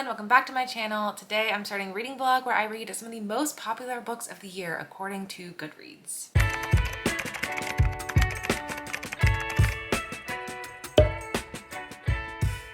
everyone, welcome back to my channel. Today I'm starting a reading vlog where I read some of the most popular books of the year according to Goodreads.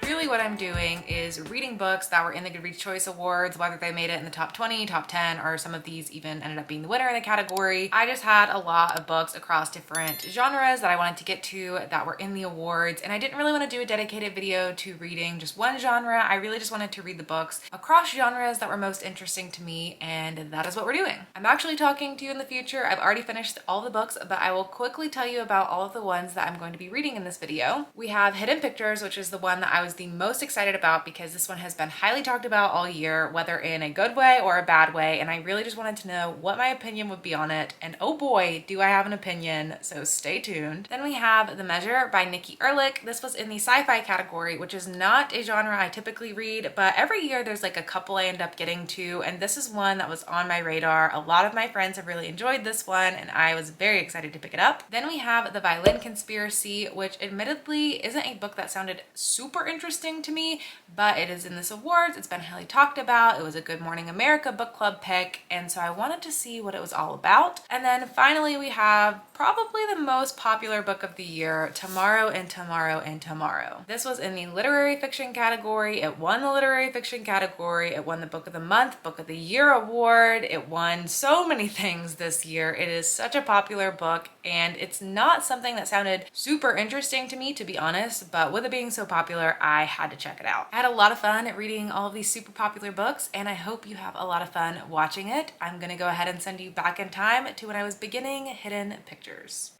Really what I'm doing is reading books that were in the Goodreads Choice Awards, whether they made it in the top 20, top 10, or some of these even ended up being the winner in the category. I just had a lot of books across different genres that I wanted to get to that were in the awards, and I didn't really want to do a dedicated video to reading just one genre. I really just wanted to read the books across genres that were most interesting to me, and that is what we're doing. I'm actually talking to you in the future. I've already finished all the books, but I will quickly tell you about all of the ones that I'm going to be reading in this video. We have Hidden Pictures, which is the one that I was the most excited about because this one has been highly talked about all year, whether in a good way or a bad way, and I really just wanted to know what my opinion would be on it, and oh boy, do I have an opinion, so stay tuned. Then we have The Measure by Nikki Erlich. This was in the sci-fi category, which is not a genre I typically read, but every year there's like a couple I end up getting to, and this is one that was on my radar. A lot of my friends have really enjoyed this one, and I was very excited to pick it up. Then we have The Violin Conspiracy, which admittedly isn't a book that sounded super interesting to me, but it is in this awards. It's been highly talked about. It was a Good Morning America book club pick, and so I wanted to see what it was all about. And then finally we have probably the most popular book of the year, Tomorrow and Tomorrow and Tomorrow. This was in the literary fiction category. It won the literary fiction category. It won the Book of the Month, Book of the Year award. It won so many things this year. It is such a popular book, and it's not something that sounded super interesting to me, to be honest, but with it being so popular, I had to check it out. I had a lot of fun reading all of these super popular books, and I hope you have a lot of fun watching it. I'm gonna go ahead and send you back in time to when I was beginning Hidden Pictures.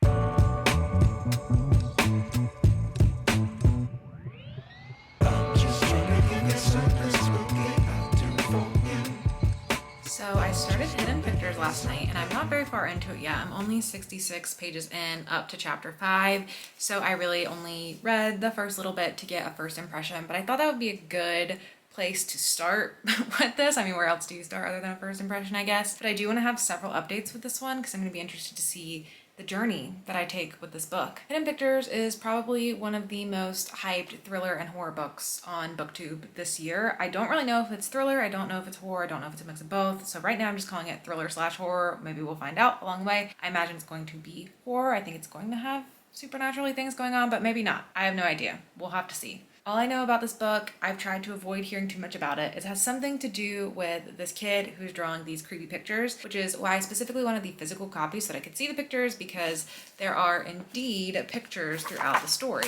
So I started Hidden Pictures last night, and I'm not very far into it yet. I'm only 66 pages in, up to chapter 5, so I really only read the first little bit to get a first impression, but I thought that would be a good place to start with this. I mean, where else do you start other than a first impression, I guess? But I do want to have several updates with this one because I'm going to be interested to see the journey that I take with this book. Hidden Pictures is probably one of the most hyped thriller and horror books on BookTube this year. I don't really know if it's thriller, I don't know if it's horror, I don't know if it's a mix of both. So right now I'm just calling it thriller/horror. Maybe we'll find out along the way. I imagine it's going to be horror. I think it's going to have supernaturally things going on, but maybe not. I have no idea. We'll have to see. All I know about this book, I've tried to avoid hearing too much about it. It has something to do with this kid who's drawing these creepy pictures, which is why I specifically wanted the physical copy so that I could see the pictures, because there are indeed pictures throughout the story,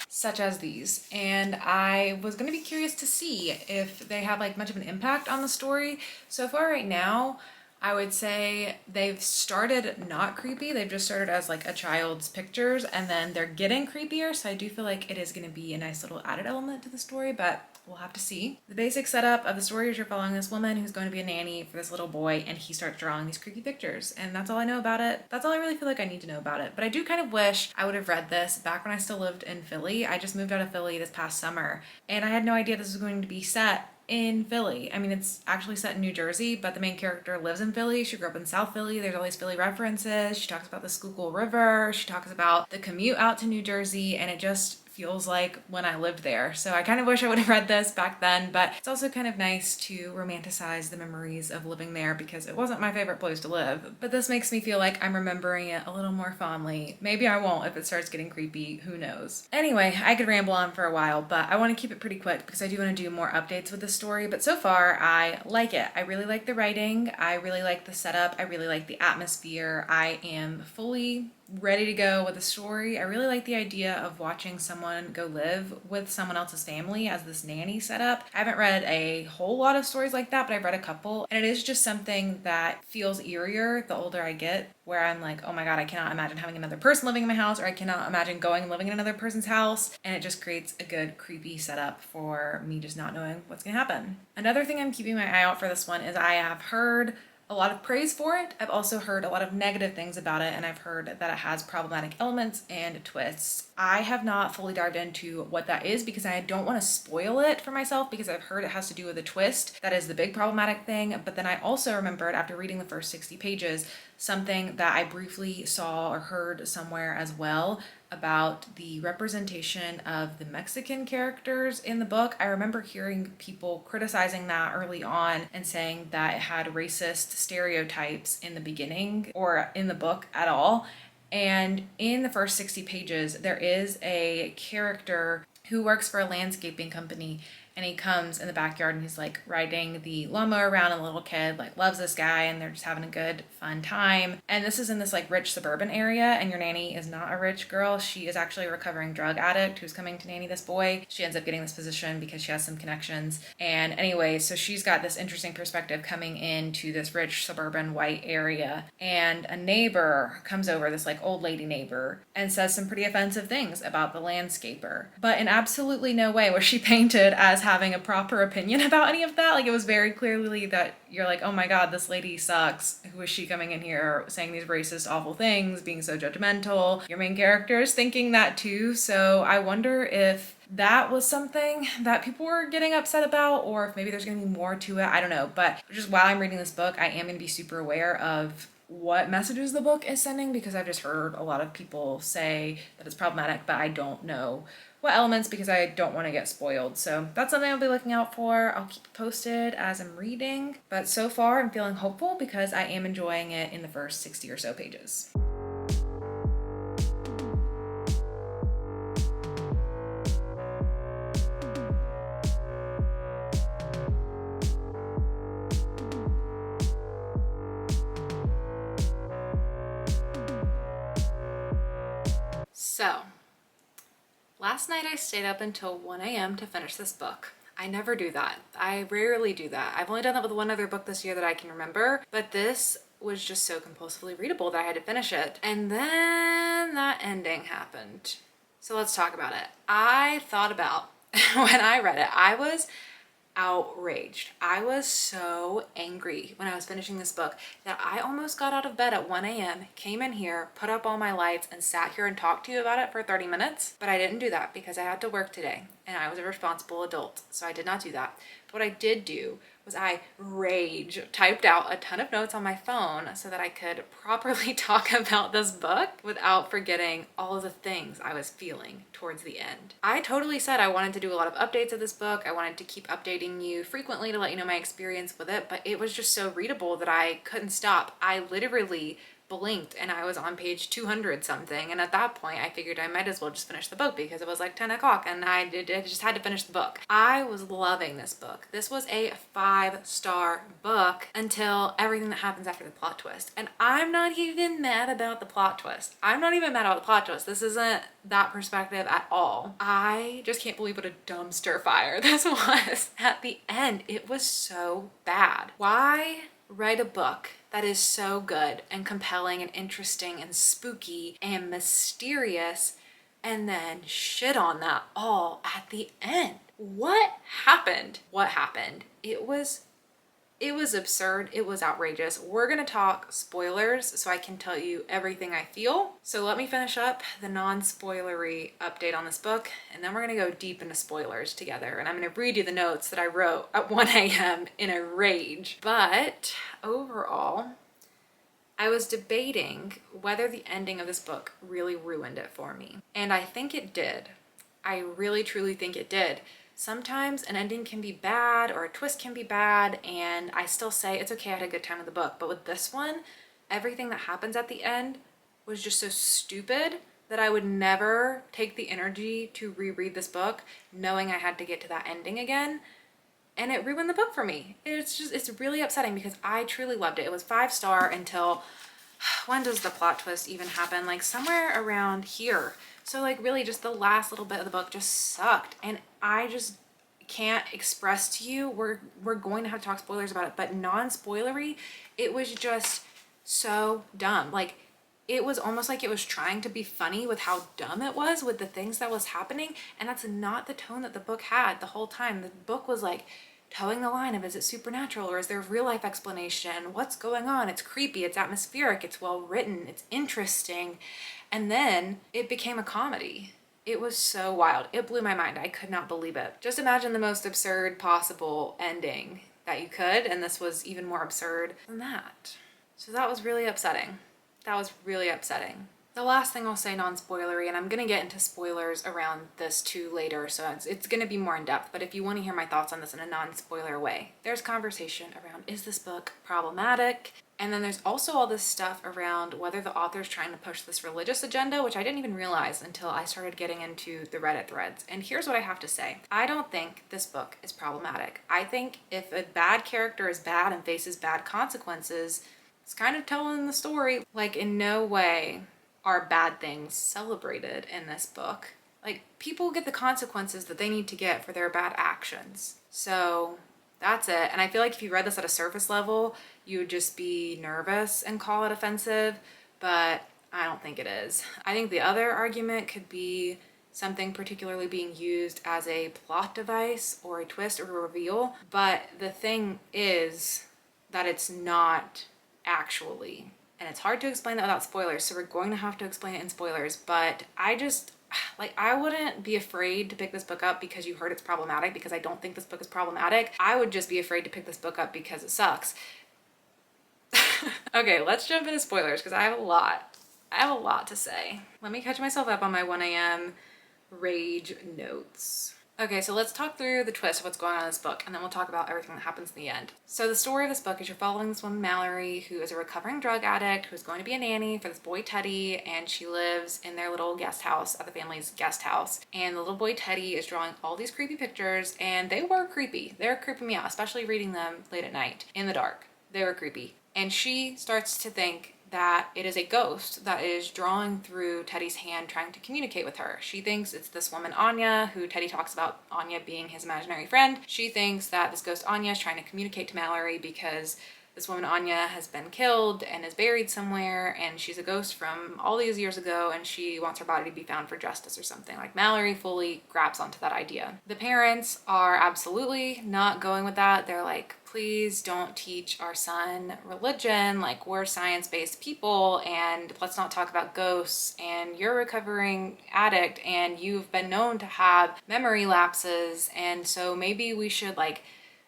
such as these. And I was going to be curious to see if they have like much of an impact on the story. So far right now, I would say they've started not creepy. They've just started as like a child's pictures, and then they're getting creepier. So I do feel like it is going to be a nice little added element to the story, but we'll have to see. The basic setup of the story is you're following this woman who's going to be a nanny for this little boy, and he starts drawing these creepy pictures, and that's all I know about it. That's all I really feel like I need to know about it. But I do kind of wish I would have read this back when I still lived in Philly. I just moved out of Philly this past summer, and I had no idea this was going to be set in Philly. I mean, it's actually set in New Jersey, but the main character lives in Philly. She grew up in South Philly. There's all these Philly references. She talks about the Schuylkill River. She talks about the commute out to New Jersey, and it just feels like when I lived there. So I kind of wish I would have read this back then, but it's also kind of nice to romanticize the memories of living there because it wasn't my favorite place to live. But this makes me feel like I'm remembering it a little more fondly. Maybe I won't if it starts getting creepy, who knows. Anyway, I could ramble on for a while, but I want to keep it pretty quick because I do want to do more updates with the story. But so far, I like it. I really like the writing. I really like the setup. I really like the atmosphere. I am fully ready to go with the story. I really like the idea of watching someone go live with someone else's family as this nanny setup. I haven't read a whole lot of stories like that, but I've read a couple, and it is just something that feels eerier the older I get, where I'm like, oh my god, I cannot imagine having another person living in my house, or I cannot imagine going and living in another person's house, and it just creates a good creepy setup for me just not knowing what's gonna happen. Another thing I'm keeping my eye out for this one is I have heard a lot of praise for it. I've also heard a lot of negative things about it, and I've heard that it has problematic elements and twists. I have not fully dived into what that is because I don't want to spoil it for myself, because I've heard it has to do with a twist. That is the big problematic thing, but then I also remembered after reading the first 60 pages something that I briefly saw or heard somewhere as well about the representation of the Mexican characters in the book. I remember hearing people criticizing that early on and saying that it had racist stereotypes in the beginning or in the book at all. And in the first 60 pages, there is a character who works for a landscaping company, and he comes in the backyard and he's like riding the lawnmower around, and a little kid like loves this guy and they're just having a good fun time. And this is in this like rich suburban area, and your nanny is not a rich girl. She is actually a recovering drug addict who's coming to nanny this boy. She ends up getting this position because she has some connections. And anyway, so she's got this interesting perspective coming into this rich suburban white area, and a neighbor comes over, this like old lady neighbor, and says some pretty offensive things about the landscaper. But in absolutely no way was she painted as having a proper opinion about any of that. Like, it was very clearly that you're like, oh my god, this lady sucks. Who is she coming in here saying these racist, awful things, being so judgmental? Your main character is thinking that too. So I wonder if that was something that people were getting upset about, or if maybe there's going to be more to it. I don't know. But just while I'm reading this book, I am going to be super aware of what messages the book is sending, because I've just heard a lot of people say that it's problematic, but I don't know what elements, because I don't want to get spoiled. So that's something I'll be looking out for. I'll keep posted as I'm reading. But so far I'm feeling hopeful because I am enjoying it in the first 60 or so pages. So, last night I stayed up until 1 a.m. to finish this book. I never do that. I rarely do that. I've only done that with one other book this year that I can remember, but this was just so compulsively readable that I had to finish it. And then that ending happened. So let's talk about it. I thought about, when I read it, I was outraged. I was so angry when I was finishing this book that I almost got out of bed at 1 a.m., came in here, put up all my lights, and sat here and talked to you about it for 30 minutes. But I didn't do that because I had to work today and I was a responsible adult, so I did not do that. But what I did do was I typed out a ton of notes on my phone so that I could properly talk about this book without forgetting all of the things I was feeling towards the end. I totally said I wanted to do a lot of updates of this book. I wanted to keep updating you frequently to let you know my experience with it, but it was just so readable that I couldn't stop. I literally blinked and I was on page 200 something, and at that point I figured I might as well just finish the book because it was like 10 o'clock and I just had to finish the book. I was loving this book. This was a 5-star book until everything that happens after the plot twist, and I'm not even mad about the plot twist. I'm not even mad about the plot twist. This isn't that perspective at all. I just can't believe what a dumpster fire this was at the end. It was so bad. Why write a book that is so good and compelling and interesting and spooky and mysterious and then shit on that all at the end? What happened? What happened? It was absurd. It was outrageous. We're gonna talk spoilers so I can tell you everything I feel. So let me finish up the non-spoilery update on this book, and then we're gonna go deep into spoilers together. And I'm gonna read you the notes that I wrote at 1 a.m. in a rage. But overall, I was debating whether the ending of this book really ruined it for me. And I think it did. I really truly think it did. Sometimes an ending can be bad or a twist can be bad, and I still say it's okay, I had a good time with the book. But with this one, everything that happens at the end was just so stupid that I would never take the energy to reread this book knowing I had to get to that ending again. And it ruined the book for me. It's really upsetting because I truly loved it. It was 5-star until, when does the plot twist even happen? Like somewhere around here. So like really just the last little bit of the book just sucked. And I just can't express to you, we're going to have to talk spoilers about it, but non-spoilery, it was just so dumb. Like it was almost like it was trying to be funny with how dumb it was with the things that was happening. And that's not the tone that the book had the whole time. The book was like towing the line of, is it supernatural or is there a real life explanation? What's going on? It's creepy, it's atmospheric, it's well written, it's interesting. And then it became a comedy. It was so wild. It blew my mind. I could not believe it. Just imagine the most absurd possible ending that you could, and this was even more absurd than that. So that was really upsetting. That was really upsetting. The last thing I'll say, non-spoilery, and I'm gonna get into spoilers around this too later, so it's gonna be more in depth, but if you want to hear my thoughts on this in a non-spoiler way, there's conversation around, is this book problematic? And then there's also all this stuff around whether the author's trying to push this religious agenda, which I didn't even realize until I started getting into the Reddit threads. And here's what I have to say. I don't think this book is problematic. I think if a bad character is bad and faces bad consequences, it's kind of telling the story. Like, in no way are bad things celebrated in this book. Like, people get the consequences that they need to get for their bad actions. So that's it. And I feel like if you read this at a surface level, you would just be nervous and call it offensive, but I don't think it is. I think the other argument could be something particularly being used as a plot device or a twist or a reveal, but the thing is that it's not actually. And it's hard to explain that without spoilers, so we're going to have to explain it in spoilers, but I wouldn't be afraid to pick this book up because you heard it's problematic, because I don't think this book is problematic. I would just be afraid to pick this book up because it sucks. Okay, let's jump into spoilers because I have a lot to say. Let me catch myself up on my 1 a.m. rage notes. Okay, so let's talk through the twist of what's going on in this book, and then we'll talk about everything that happens in the end. So the story of this book is you're following this woman, Mallory, who is a recovering drug addict who's going to be a nanny for this boy, Teddy, and she lives in their little guest house, at the family's guest house. And the little boy, Teddy, is drawing all these creepy pictures, and they were creepy. They're creeping me out, especially reading them late at night, in the dark. They were creepy. And she starts to think that it is a ghost that is drawing through Teddy's hand trying to communicate with her. She thinks it's this woman Anya, who Teddy talks about Anya being his imaginary friend. She thinks that this ghost Anya is trying to communicate to Mallory because this woman Anya has been killed and is buried somewhere, and she's a ghost from all these years ago, and she wants her body to be found for justice or something. Like, Mallory fully grabs onto that idea. The parents are absolutely not going with that. They're like, please don't teach our son religion. Like, we're science-based people, and let's not talk about ghosts, and you're a recovering addict and you've been known to have memory lapses, and so maybe we should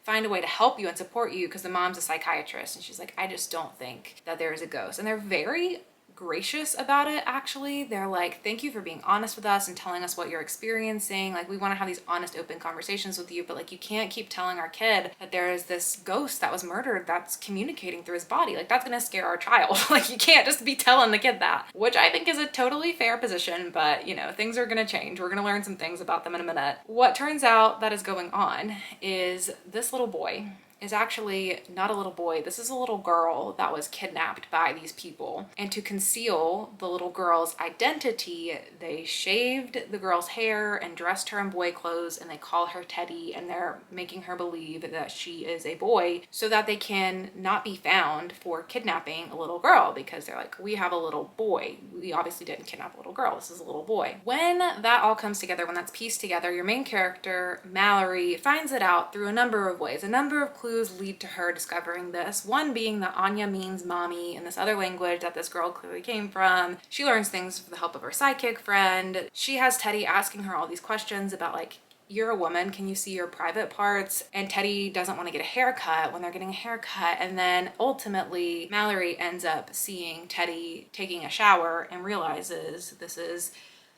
find a way to help you and support you, because the mom's a psychiatrist and she's like, I just don't think that there is a ghost. And they're very gracious about it, actually. They're like, thank you for being honest with us and telling us what you're experiencing. Like, we want to have these honest, open conversations with you, but like, you can't keep telling our kid that there is this ghost that was murdered that's communicating through his body. Like, that's gonna scare our child. Like, you can't just be telling the kid that, which I think is a totally fair position, but you know, things are gonna change. We're gonna learn some things about them in a minute. What turns out that is going on is this little boy is actually not a little boy. This is a little girl that was kidnapped by these people. And to conceal the little girl's identity, they shaved the girl's hair and dressed her in boy clothes, and they call her Teddy, and they're making her believe that she is a boy so that they can not be found for kidnapping a little girl, because they're like, we have a little boy. We obviously didn't kidnap a little girl. This is a little boy. When that all comes together, when that's pieced together, your main character, Mallory, finds it out through a number of ways. A number of clues lead to her discovering this. One being that Anya means mommy in this other language that this girl clearly came from. She learns things with the help of her sidekick friend. She has Teddy asking her all these questions about, like, you're a woman, can you see your private parts? And Teddy doesn't want to get a haircut when they're getting a haircut. And then ultimately Mallory ends up seeing Teddy taking a shower and realizes this is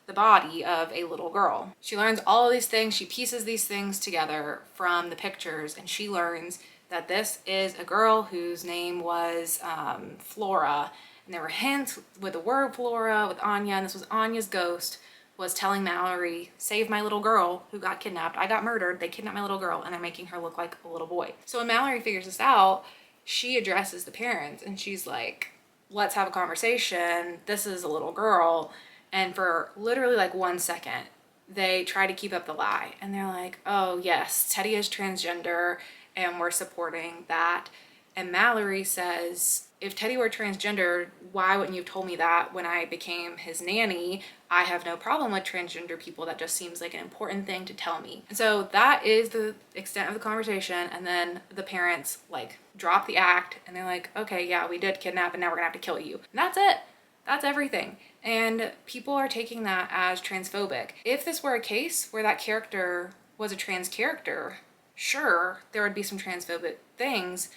the body of a little girl. She learns all of these things. She pieces these things together from the pictures, and she learns that this is a girl whose name was Flora. And there were hints with the word Flora, with Anya, and this was Anya's ghost, was telling Mallory, save my little girl who got kidnapped. I got murdered. They kidnapped my little girl, and they're making her look like a little boy. So when Mallory figures this out, she addresses the parents, and she's like, let's have a conversation. This is a little girl. And for literally like 1 second, they try to keep up the lie. And they're like, oh yes, Teddy is transgender and we're supporting that. And Mallory says, if Teddy were transgender, why wouldn't you have told me that when I became his nanny? I have no problem with transgender people. That just seems like an important thing to tell me. And so that is the extent of the conversation. And then the parents like drop the act and they're like, okay, yeah, we did kidnap and now we're gonna have to kill you. And that's it. That's everything. And people are taking that as transphobic. If this were a case where that character was a trans character, sure, there would be some transphobic things,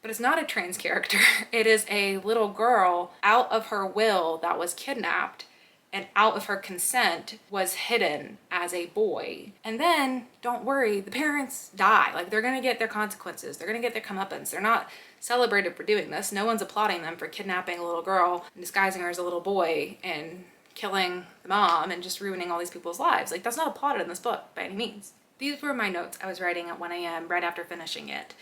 but it's not a trans character. It is a little girl out of her will that was kidnapped, and out of her consent was hidden as a boy. And then, don't worry, the parents die. Like, they're gonna get their consequences. They're gonna get their comeuppance. They're not celebrated for doing this. No one's applauding them for kidnapping a little girl and disguising her as a little boy and killing the mom and just ruining all these people's lives. Like, that's not applauded in this book by any means. These were my notes I was writing at 1 a.m. right after finishing it.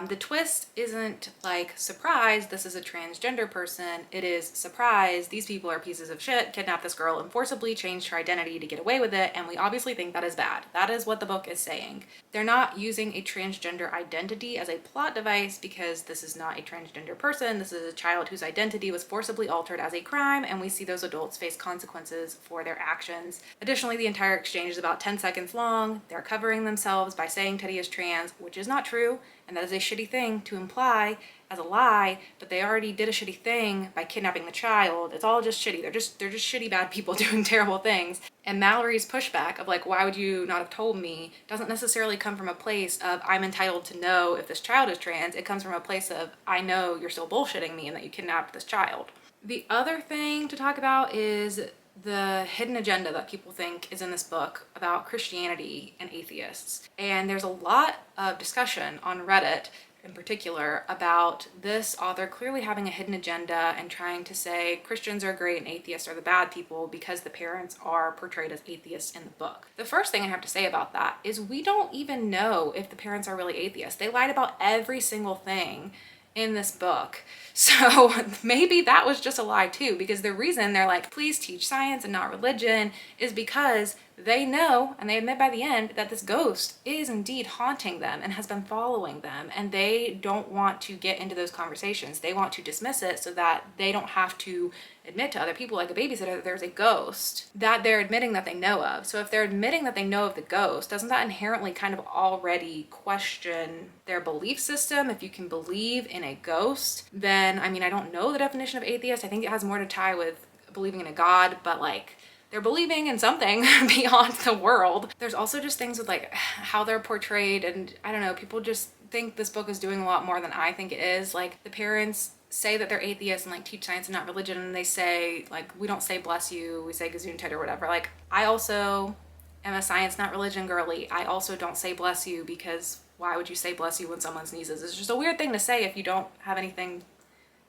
The twist isn't like, surprise, this is a transgender person. It is, surprise, these people are pieces of shit, kidnapped this girl and forcibly changed her identity to get away with it, and we obviously think that is bad. That is what the book is saying. They're not using a transgender identity as a plot device because this is not a transgender person. This is a child whose identity was forcibly altered as a crime, and we see those adults face consequences for their actions. Additionally, the entire exchange is about 10 seconds long. They're covering themselves by saying Teddy is trans, which is not true. And that is a shitty thing to imply as a lie, but they already did a shitty thing by kidnapping the child. It's all just shitty. They're just shitty bad people doing terrible things. And Mallory's pushback of like, why would you not have told me, doesn't necessarily come from a place of I'm entitled to know if this child is trans. It comes from a place of I know you're still bullshitting me and that you kidnapped this child. The other thing to talk about is the hidden agenda that people think is in this book about Christianity and atheists. And there's a lot of discussion on Reddit in particular about this author clearly having a hidden agenda and trying to say Christians are great and atheists are the bad people because the parents are portrayed as atheists in the book. The first thing I have to say about that is we don't even know if the parents are really atheists. They lied about every single thing in this book. So maybe that was just a lie too, because the reason they're like, please teach science and not religion is because they know, and they admit by the end, that this ghost is indeed haunting them and has been following them, and they don't want to get into those conversations. They want to dismiss it so that they don't have to admit to other people, like a babysitter, that there's a ghost that they're admitting that they know of. So if they're admitting that they know of the ghost, doesn't that inherently kind of already question their belief system? If you can believe in a ghost, then, I mean, I don't know the definition of atheist. I think it has more to tie with believing in a god, but like, they're believing in something beyond the world. There's also just things with like how they're portrayed, and I don't know, people just think this book is doing a lot more than I think it is. Like, the parents say that they're atheists and like teach science and not religion, and they say like, we don't say bless you, we say gesundheit or whatever. Like, I also am a science not religion girly. I also don't say bless you, because why would you say bless you when someone sneezes? It's just a weird thing to say if you don't have anything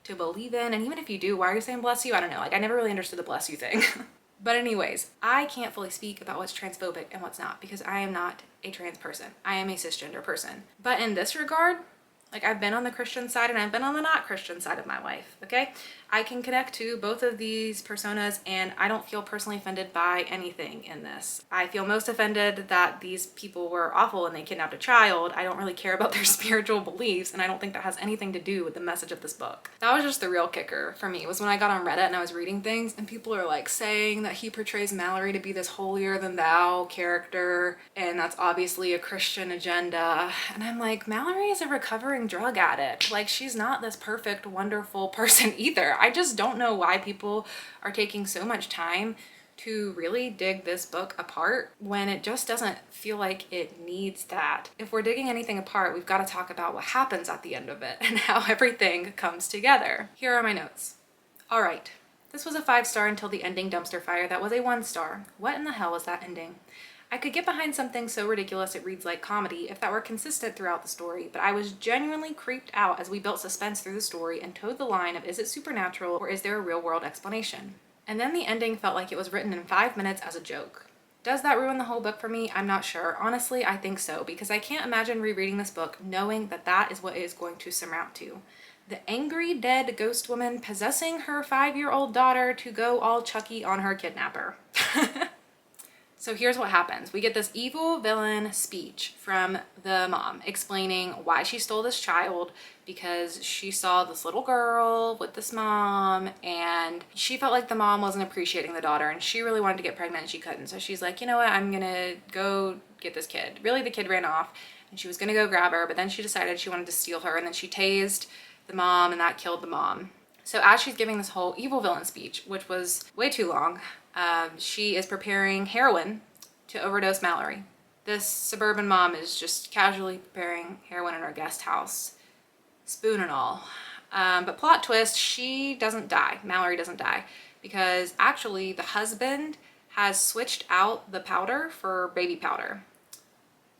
to believe in, and even if you do, why are you saying bless you? I don't know, like, I never really understood the bless you thing. But anyways, I can't fully speak about what's transphobic and what's not, because I am not a trans person. I am a cisgender person. But in this regard, like, I've been on the Christian side and I've been on the not Christian side of my life, okay? I can connect to both of these personas, and I don't feel personally offended by anything in this. I feel most offended that these people were awful and they kidnapped a child. I don't really care about their spiritual beliefs, and I don't think that has anything to do with the message of this book. That was just the real kicker for me, was when I got on Reddit and I was reading things and people are like saying that he portrays Mallory to be this holier than thou character, and that's obviously a Christian agenda. And I'm like, Mallory is a recovering drug addict. Like, she's not this perfect, wonderful person either. I just don't know why people are taking so much time to really dig this book apart when it just doesn't feel like it needs that. If we're digging anything apart, we've got to talk about what happens at the end of it and how everything comes together. Here are my notes. All right, this was a 5-star until the ending dumpster fire that was a 1-star. What in the hell was that ending? I could get behind something so ridiculous it reads like comedy if that were consistent throughout the story, but I was genuinely creeped out as we built suspense through the story and towed the line of, is it supernatural or is there a real world explanation? And then the ending felt like it was written in 5 minutes as a joke. Does that ruin the whole book for me? I'm not sure. Honestly, I think so, because I can't imagine rereading this book knowing that that is what it is going to surmount to. The angry, dead ghost woman possessing her 5-year-old daughter to go all Chucky on her kidnapper. So here's what happens. We get this evil villain speech from the mom explaining why she stole this child, because she saw this little girl with this mom and she felt like the mom wasn't appreciating the daughter, and she really wanted to get pregnant and she couldn't. So she's like, you know what, I'm gonna go get this kid. Really, the kid ran off and she was gonna go grab her, but then she decided she wanted to steal her, and then she tased the mom and that killed the mom. So as she's giving this whole evil villain speech, which was way too long, she is preparing heroin to overdose Mallory. This suburban mom is just casually preparing heroin in her guest house. spoon and all. But plot twist, she doesn't die. Mallory doesn't die, because actually the husband has switched out the powder for baby powder.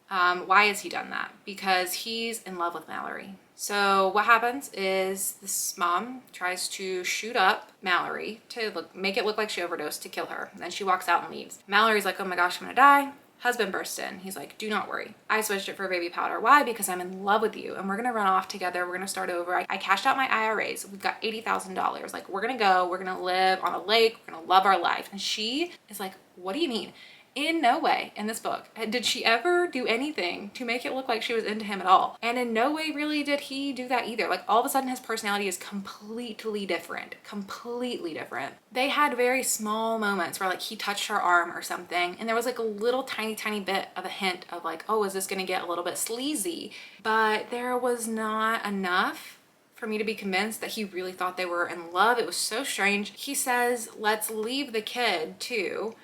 Why has he done that? Because he's in love with Mallory. So what happens is this mom tries to shoot up Mallory to make it look like she overdosed to kill her. And then she walks out and leaves. Mallory's like, oh my gosh, I'm gonna die. Husband bursts in. He's like, do not worry. I switched it for baby powder. Why? Because I'm in love with you and we're gonna run off together. We're gonna start over. I cashed out my IRAs. We've got $80,000. Like, we're gonna go, we're gonna live on a lake. We're gonna love our life. And she is like, what do you mean? In no way in this book did she ever do anything to make it look like she was into him at all. And in no way really did he do that either. Like, all of a sudden his personality is completely different. Completely different. They had very small moments where like he touched her arm or something, and there was like a little tiny bit of a hint of like, oh, is this gonna get a little bit sleazy? But there was not enough for me to be convinced that he really thought they were in love. It was so strange. He says, let's leave the kid too,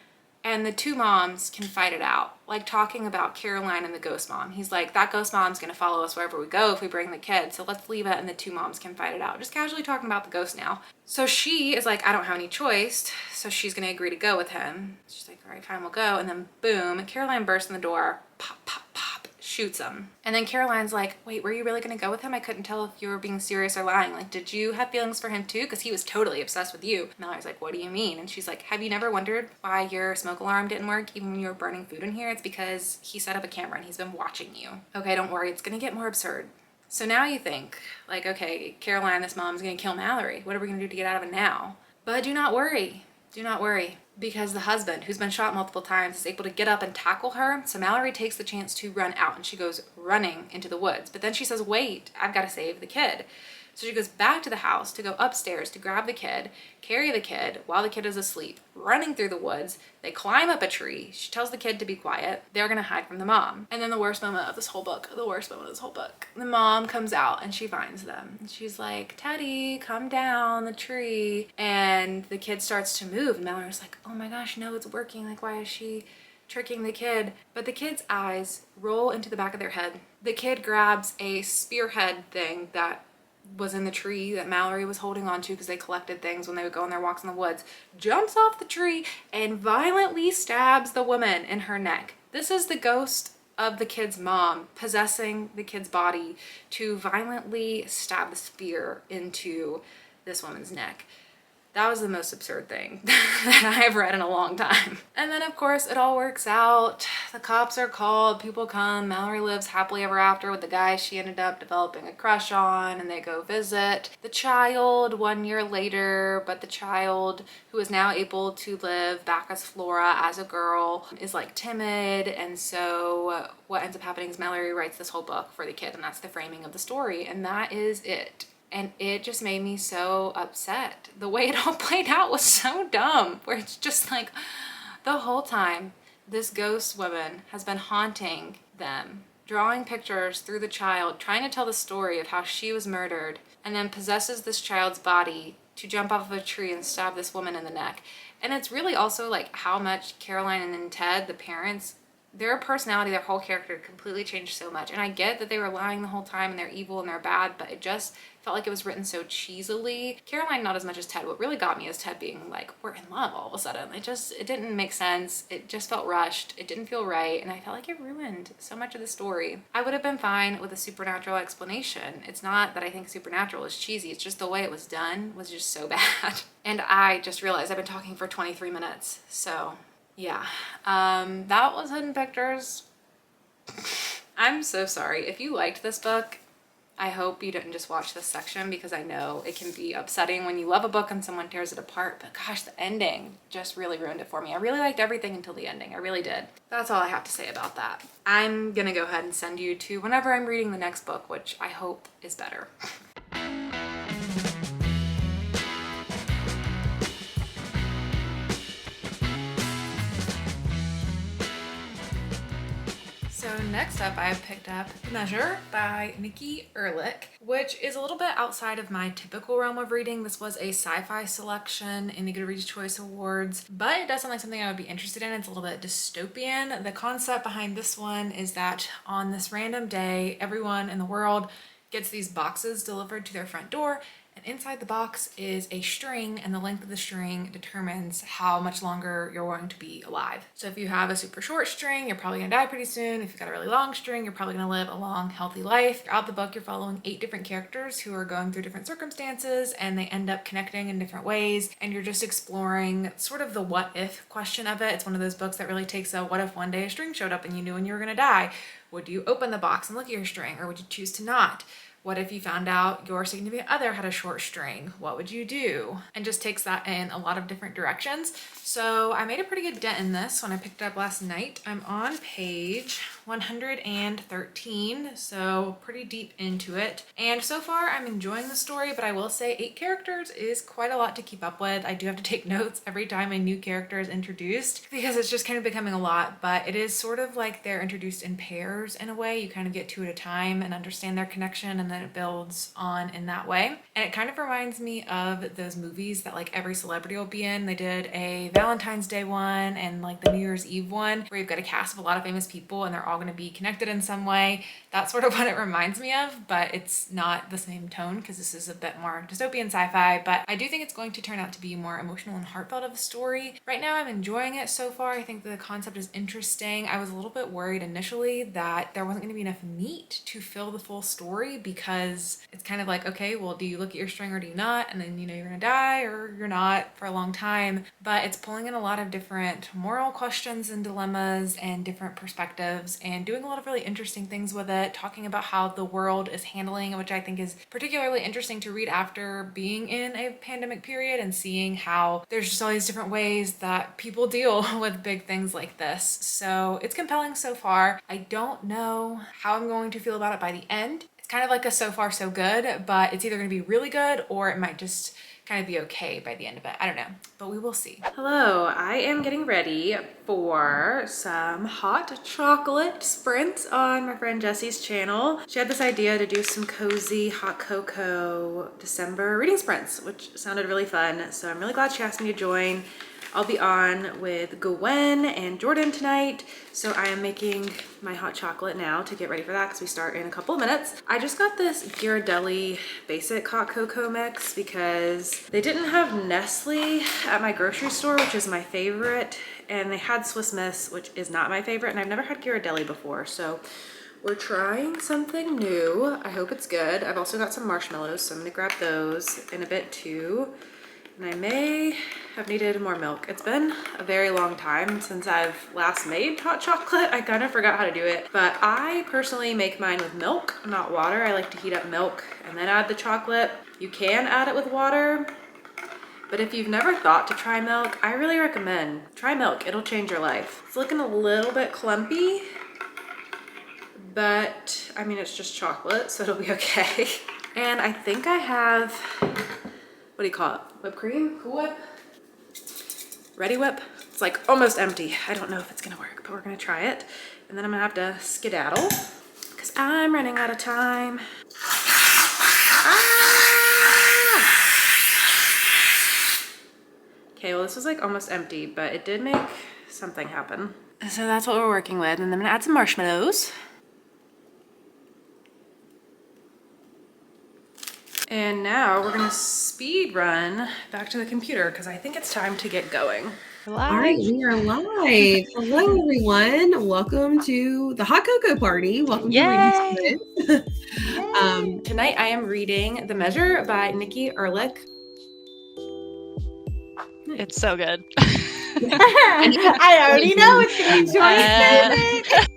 and the two moms can fight it out. Like, talking about Caroline and the ghost mom. He's like, that ghost mom's gonna follow us wherever we go if we bring the kid, so let's leave it and the two moms can fight it out. Just casually talking about the ghost now. So she is like, I don't have any choice, so she's gonna agree to go with him. She's like, all right, fine, we'll go. And then boom, Caroline bursts in the door, pop, pop, pop, shoots him. And then Caroline's like, wait, were you really gonna go with him? I couldn't tell if you were being serious or lying. Like, did you have feelings for him too? Because he was totally obsessed with you. Mallory's like, what do you mean? And she's like, have you never wondered why your smoke alarm didn't work even when you were burning food in here? It's because he set up a camera and he's been watching you. Okay, don't worry, it's gonna get more absurd. So now you think, like, okay, Caroline, this mom's gonna kill Mallory. What are we gonna do to get out of it now? But do not worry. Do not worry, because the husband, who's been shot multiple times, is able to get up and tackle her. So Mallory takes the chance to run out, and she goes running into the woods. But then she says, wait, I've got to save the kid. So she goes back to the house to go upstairs to grab the kid, carry the kid while the kid is asleep, running through the woods. They climb up a tree. She tells the kid to be quiet. They're gonna hide from the mom. And then the worst moment of this whole book, the mom comes out and she finds them. And she's like, Teddy, come down the tree. And the kid starts to move. And Mallory's like, oh my gosh, no, it's working. Like, why is she tricking the kid? But the kid's eyes roll into the back of their head. The kid grabs a spearhead thing that was in the tree that Mallory was holding on to because they collected things when they would go on their walks in the woods, jumps off the tree and violently stabs the woman in her neck. This is the ghost of the kid's mom possessing the kid's body to violently stab the spear into this woman's neck. That was the most absurd thing that I've read in a long time. And then of course it all works out. The cops are called, people come, Mallory lives happily ever after with the guy she ended up developing a crush on, and they go visit the child 1 year later. But the child, who is now able to live back as Flora as a girl, is like timid, and so what ends up happening is Mallory writes this whole book for the kid, and that's the framing of the story, and that is it. And it just made me so upset. The way it all played out was so dumb, where it's just like the whole time this ghost woman has been haunting them, drawing pictures through the child, trying to tell the story of how she was murdered, and then possesses this child's body to jump off of a tree and stab this woman in the neck. And it's really also like how much Caroline and then Ted, the parents, their personality, their whole character completely changed so much. And I get that they were lying the whole time and they're evil and they're bad, but it just felt like it was written so cheesily. Caroline, not as much as Ted. What really got me is Ted being like, we're in love all of a sudden. It didn't make sense. It just felt rushed. It didn't feel right. And I felt like it ruined so much of the story. I would have been fine with a supernatural explanation. It's not that I think supernatural is cheesy. It's just the way it was done was just so bad. And I just realized I've been talking for 23 minutes. So yeah, that was Hidden Pictures. I'm so sorry. If you liked this book, I hope you didn't just watch this section, because I know it can be upsetting when you love a book and someone tears it apart, but gosh, the ending just really ruined it for me. I really liked everything until the ending. I really did. That's all I have to say about that. I'm gonna go ahead and send you to whenever I'm reading the next book, which I hope is better. So next up, I have picked up The Measure by Nikki Erlich, which is a little bit outside of my typical realm of reading. This was a sci-fi selection in the Goodreads Choice Awards, but it does sound like something I would be interested in. It's a little bit dystopian. The concept behind this one is that on this random day, everyone in the world gets these boxes delivered to their front door, and inside the box is a string, and the length of the string determines how much longer you're going to be alive. So if you have a super short string, you're probably gonna die pretty soon. If you've got a really long string, you're probably gonna live a long, healthy life. Throughout the book, you're following 8 different characters who are going through different circumstances, and they end up connecting in different ways, and you're just exploring sort of the what if question of it. It's one of those books that really takes a what if one day a string showed up and you knew when you were gonna die. Would you open the box and look at your string, or would you choose to not? What if you found out your significant other had a short string? What would you do? And just takes that in a lot of different directions. So I made a pretty good dent in this when I picked it up last night. I'm on page 113, so pretty deep into it. And so far I'm enjoying the story, but I will say 8 characters is quite a lot to keep up with. I do have to take notes every time a new character is introduced because it's just kind of becoming a lot, but it is sort of like they're introduced in pairs in a way. You kind of get 2 at a time and understand their connection, and then it builds on in that way. And it kind of reminds me of those movies that like every celebrity will be in. They did a Valentine's Day one and like the New Year's Eve one where you've got a cast of a lot of famous people and they're all going to be connected in some way. That's sort of what it reminds me of, but it's not the same tone because this is a bit more dystopian sci-fi. But I do think it's going to turn out to be more emotional and heartfelt of a story. Right now I'm enjoying it so far. I think the concept is interesting. I was a little bit worried initially that there wasn't going to be enough meat to fill the full story because it's kind of like, okay, well, do you look at your string or do you not? And then you know you're gonna die or you're not for a long time. But it's pulling in a lot of different moral questions and dilemmas and different perspectives and doing a lot of really interesting things with it, talking about how the world is handling, which I think is particularly interesting to read after being in a pandemic period and seeing how there's just all these different ways that people deal with big things like this. So it's compelling so far. I don't know how I'm going to feel about it by the end. It's kind of like a so far so good, but it's either going to be really good or it might just kind of be okay by the end of it. I don't know, but we will see. Hello, I am getting ready for some hot chocolate sprints on my friend Jessie's channel. She had this idea to do some cozy hot cocoa December reading sprints, which sounded really fun. So I'm really glad she asked me to join. I'll be on with Gwen and Jordan tonight. So I am making my hot chocolate now to get ready for that because we start in a couple of minutes. I just got this Ghirardelli basic hot cocoa mix because they didn't have Nestle at my grocery store, which is my favorite. And they had Swiss Miss, which is not my favorite. And I've never had Ghirardelli before. So we're trying something new. I hope it's good. I've also got some marshmallows, so I'm gonna grab those in a bit too. And I may have needed more milk. It's been a very long time since I've last made hot chocolate. I kind of forgot how to do it, but I personally make mine with milk, not water. I like to heat up milk and then add the chocolate. You can add it with water, but if you've never thought to try milk, I really recommend try milk. It'll change your life. It's looking a little bit clumpy, but I mean, it's just chocolate, so it'll be okay. And I think I have, what do you call it? Whipped cream? Cool Whip? Ready Whip? It's like almost empty. I don't know if it's gonna work, but we're gonna try it. And then I'm gonna have to skedaddle because I'm running out of time. Ah! Okay, well this was like almost empty, but it did make something happen. So that's what we're working with. And then I'm gonna add some marshmallows. And now we're gonna speed run back to the computer because I think it's time to get going. All right, we are live. Hello, everyone. Welcome to the hot cocoa party. Welcome to Reading Sprints. Tonight I am reading The Measure by Nikki Erlich. It's so good. I already know it's gonna be Joy's favorite.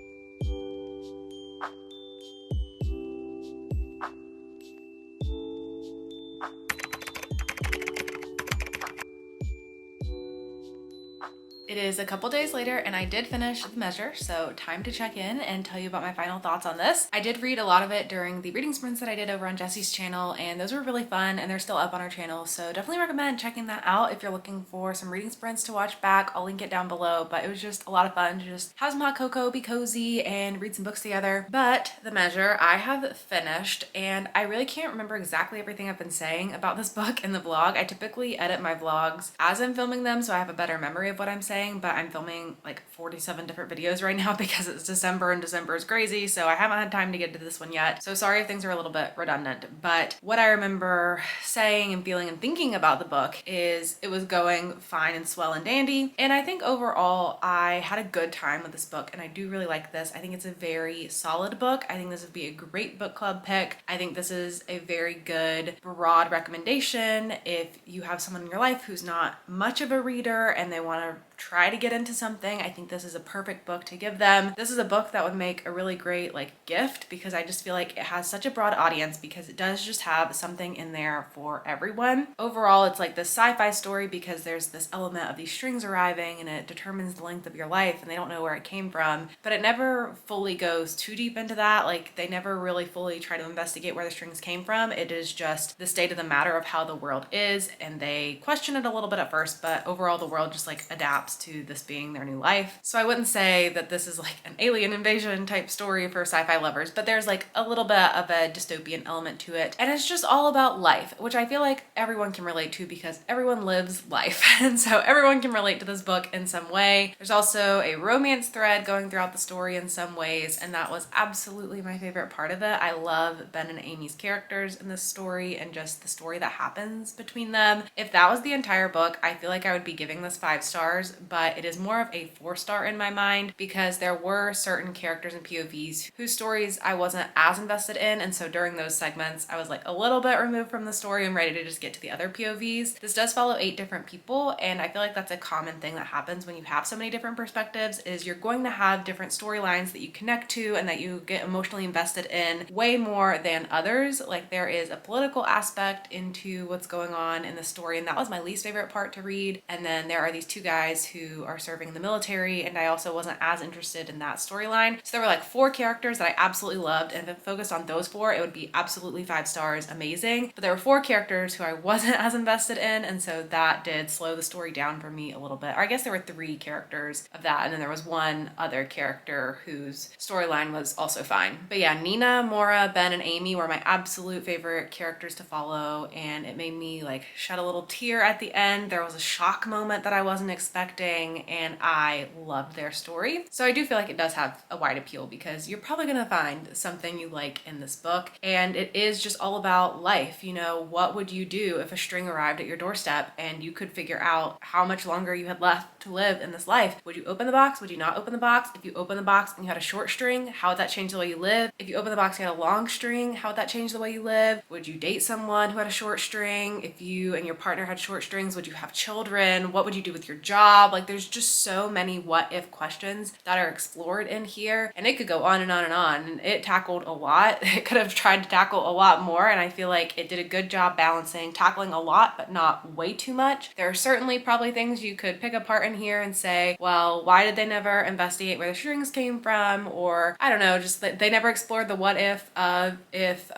It is a couple days later and I did finish The Measure, so time to check in and tell you about my final thoughts on this. I did read a lot of it during the reading sprints that I did over on Jessie's channel, and those were really fun and they're still up on our channel, so definitely recommend checking that out if you're looking for some reading sprints to watch back. I'll link it down below, but it was just a lot of fun to just have some hot cocoa, be cozy, and read some books together. But The Measure I have finished, and I really can't remember exactly everything I've been saying about this book in the vlog. I typically edit my vlogs as I'm filming them so I have a better memory of what I'm saying, saying, but I'm filming like 47 different videos right now because it's December and December is crazy. So I haven't had time to get to this one yet. So sorry if things are a little bit redundant, but what I remember saying and feeling and thinking about the book is it was going fine and swell and dandy. And I think overall I had a good time with this book, and I do really like this. I think it's a very solid book. I think this would be a great book club pick. I think this is a very good broad recommendation if you have someone in your life who's not much of a reader and they want to try to get into something. I think this is a perfect book to give them. This is a book that would make a really great like gift, because I just feel like it has such a broad audience because it does just have something in there for everyone. Overall, it's like this sci-fi story because there's this element of these strings arriving and it determines the length of your life and they don't know where it came from, but it never fully goes too deep into that. Like they never really fully try to investigate where the strings came from. It is just the state of the matter of how the world is, and they question it a little bit at first, but overall the world just like adapts to this being their new life. So I wouldn't say that this is like an alien invasion type story for sci-fi lovers, but there's like a little bit of a dystopian element to it. And it's just all about life, which I feel like everyone can relate to because everyone lives life. And so everyone can relate to this book in some way. There's also a romance thread going throughout the story in some ways, and that was absolutely my favorite part of it. I love Ben and Amy's characters in this story and just the story that happens between them. If that was the entire book, I feel like I would be giving this 5 stars, but it is more of a 4-star in my mind because there were certain characters and POVs whose stories I wasn't as invested in, and so during those segments I was like a little bit removed from the story and ready to just get to the other POVs. This does follow 8 different people, and I feel like that's a common thing that happens when you have so many different perspectives, is you're going to have different storylines that you connect to and that you get emotionally invested in way more than others. Like there is a political aspect into what's going on in the story, and that was my least favorite part to read. And then there are these 2 guys who are serving in the military, and I also wasn't as interested in that storyline. So there were like 4 characters that I absolutely loved, and if it focused on those 4, it would be absolutely 5 stars, amazing. But there were 4 characters who I wasn't as invested in, and so that did slow the story down for me a little bit. Or I guess there were 3 characters of that, and then there was 1 other character whose storyline was also fine. But yeah, Nina, Maura, Ben, and Amy were my absolute favorite characters to follow, and it made me like shed a little tear at the end. There was a shock moment that I wasn't expecting, and I loved their story. So I do feel like it does have a wide appeal because you're probably gonna find something you like in this book, and it is just all about life. You know, what would you do if a string arrived at your doorstep and you could figure out how much longer you had left to live in this life? Would you open the box? Would you not open the box? If you open the box and you had a short string, how would that change the way you live? If you open the box and you had a long string, how would that change the way you live? Would you date someone who had a short string? If you and your partner had short strings, would you have children? What would you do with your job? Like there's just so many what if questions that are explored in here, and it could go on and on and on, and it tackled a lot. It could have tried to tackle a lot more, and I feel like it did a good job balancing tackling a lot but not way too much. There are certainly probably things you could pick apart in here and say, well, why did they never investigate where the strings came from? Or I don't know, just that they never explored the what if of if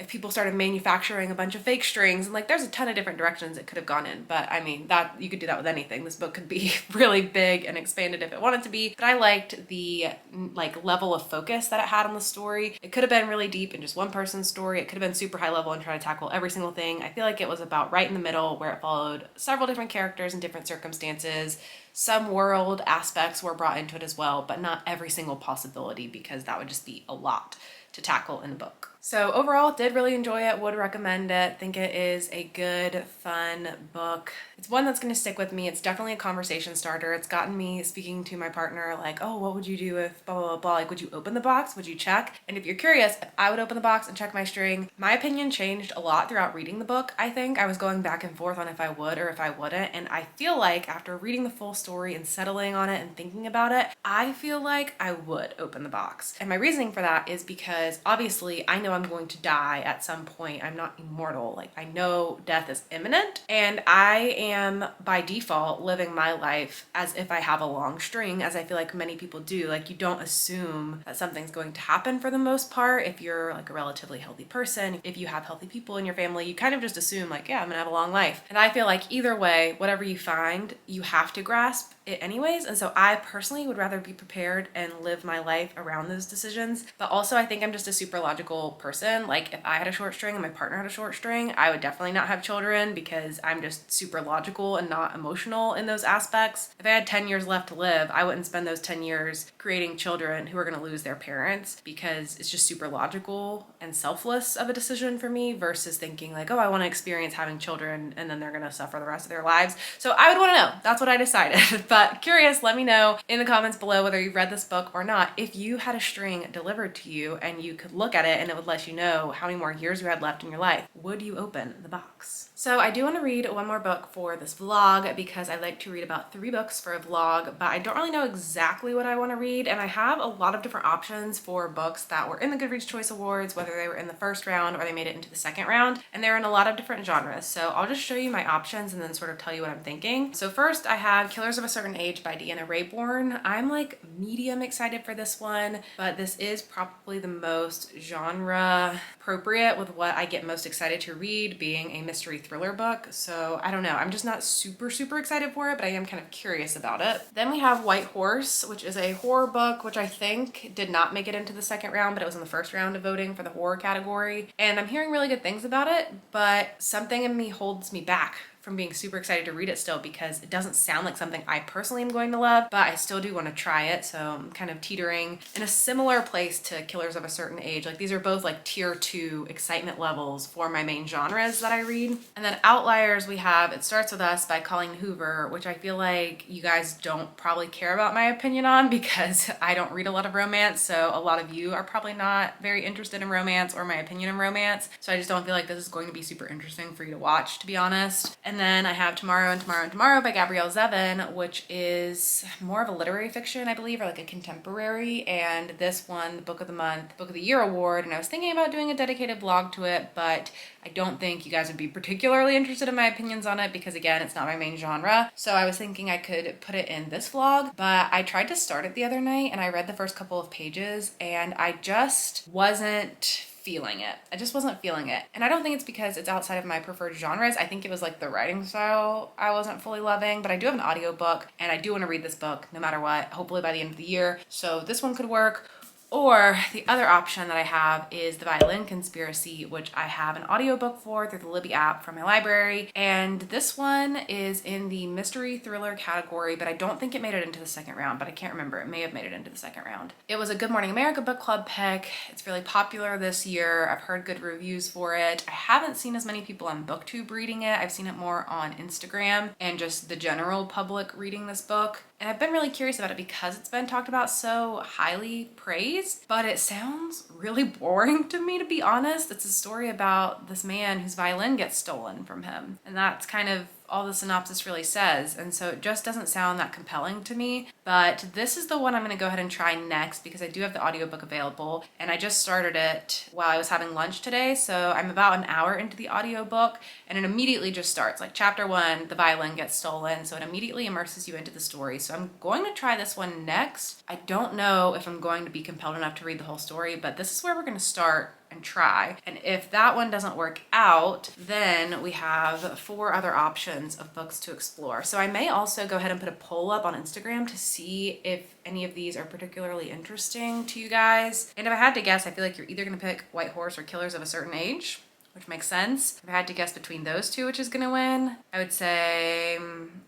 people started manufacturing a bunch of fake strings, and like there's a ton of different directions it could have gone in. But I mean, that you could do that with anything. This book could be really big and expanded if it wanted to be, but I liked the like level of focus that it had on the story. It could have been really deep in just one person's story. It could have been super high level and try to tackle every single thing. I feel like it was about right in the middle, where it followed several different characters in different circumstances. Some world aspects were brought into it as well, but not every single possibility, because that would just be a lot to tackle in a book. So overall, did really enjoy it, would recommend it. Think it is a good, fun book. It's one that's going to stick with me. It's definitely a conversation starter. It's gotten me speaking to my partner like, oh, what would you do if blah, blah, blah, blah. Like, would you open the box? Would you check? And if you're curious, if I would open the box and check my string, my opinion changed a lot throughout reading the book. I think I was going back and forth on if I would or if I wouldn't. And I feel like after reading the full story and settling on it and thinking about it, I feel like I would open the box. And my reasoning for that is because obviously I know I'm going to die at some point. I'm not immortal. Like I know death is imminent, and I am by default living my life as if I have a long string, as I feel like many people do. Like you don't assume that something's going to happen for the most part. If you're like a relatively healthy person, if you have healthy people in your family, you kind of just assume like, yeah, I'm gonna have a long life. And I feel like either way, whatever you find, you have to grasp it anyways. And so I personally would rather be prepared and live my life around those decisions. But also I think I'm just a super logical person. Like if I had a short string and my partner had a short string, I would definitely not have children because I'm just super logical and not emotional in those aspects. If I had 10 years left to live, I wouldn't spend those 10 years creating children who are going to lose their parents, because it's just super logical and selfless of a decision for me versus thinking like, oh, I want to experience having children and then they're going to suffer the rest of their lives. So I would want to know. That's what I decided. But curious, let me know in the comments below whether you've read this book or not. If you had a string delivered to you and you could look at it and it would let you know how many more years you had left in your life, would you open the box? So I do want to read one more book for this vlog because I like to read about 3 books for a vlog, but I don't really know exactly what I want to read. And I have a lot of different options for books that were in the Goodreads Choice Awards, whether they were in the first round or they made it into the second round. And they're in a lot of different genres. So I'll just show you my options and then sort of tell you what I'm thinking. So first I have Killers of a Certain Age by Deanna Raybourn. I'm like medium excited for this one, but this is probably the most genre appropriate with what I get most excited to read, being a mystery thriller book. So I don't know, I'm just not super excited for it, but I am kind of curious about it. Then we have White Horse, which is a horror book, which I think did not make it into the second round, but it was in the first round of voting for the horror category. And I'm hearing really good things about it, but something in me holds me back from being super excited to read it still because it doesn't sound like something I personally am going to love, but I still do want to try it. So I'm kind of teetering in a similar place to Killers of a Certain Age. Like these are both like tier 2 excitement levels for my main genres that I read. And then Outliers, we have It Starts With Us by Colleen Hoover, which I feel like you guys don't probably care about my opinion on because I don't read a lot of romance. So a lot of you are probably not very interested in romance or my opinion in romance. So I just don't feel like this is going to be super interesting for you to watch, to be honest. And then I have Tomorrow and Tomorrow and Tomorrow by Gabrielle Zevin, which is more of a literary fiction, I believe, or like a contemporary. And this won the Book of the Month, Book of the Year award. And I was thinking about doing a dedicated vlog to it, but I don't think you guys would be particularly interested in my opinions on it because again, it's not my main genre. So I was thinking I could put it in this vlog, but I tried to start it the other night and I read the first couple of pages and I just wasn't feeling it. I just wasn't feeling it. And I don't think it's because it's outside of my preferred genres. I think it was like the writing style I wasn't fully loving, but I do have an audiobook and I do want to read this book no matter what, hopefully by the end of the year. So this one could work. Or the other option that I have is The Violin Conspiracy, which I have an audiobook for through the Libby app from my library. And this one is in the mystery thriller category, but I don't think it made it into the second round, but I can't remember. It may have made it into the second round. It was a Good Morning America book club pick. It's really popular this year. I've heard good reviews for it. I haven't seen as many people on BookTube reading it. I've seen it more on Instagram and just the general public reading this book. And I've been really curious about it because it's been talked about so highly praised, but it sounds really boring to me, to be honest. It's a story about this man whose violin gets stolen from him. And that's kind of all the synopsis really says. And so it just doesn't sound that compelling to me. But this is the one I'm going to go ahead and try next because I do have the audiobook available. And I just started it while I was having lunch today. So I'm about an hour into the audiobook and it immediately just starts. Like chapter 1, the violin gets stolen. So it immediately immerses you into the story. So I'm going to try this one next. I don't know if I'm going to be compelled enough to read the whole story, but this is where we're going to start and try. And if that one doesn't work out, then we have 4 other options of books to explore. So I may also go ahead and put a poll up on Instagram to see if any of these are particularly interesting to you guys. And if I had to guess, I feel like you're either going to pick White Horse or Killers of a Certain Age, which makes sense. If I had to guess between those two, which is gonna win, I would say,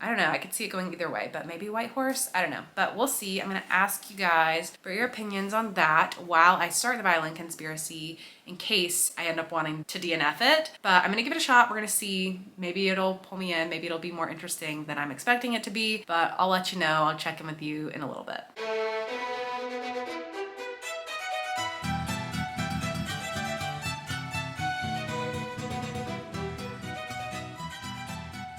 I don't know, I could see it going either way, but maybe White Horse, I don't know, but we'll see. I'm gonna ask you guys for your opinions on that while I start the Violin Conspiracy in case I end up wanting to DNF it, but I'm gonna give it a shot. We're gonna see, maybe it'll pull me in, maybe it'll be more interesting than I'm expecting it to be, but I'll let you know. I'll check in with you in a little bit.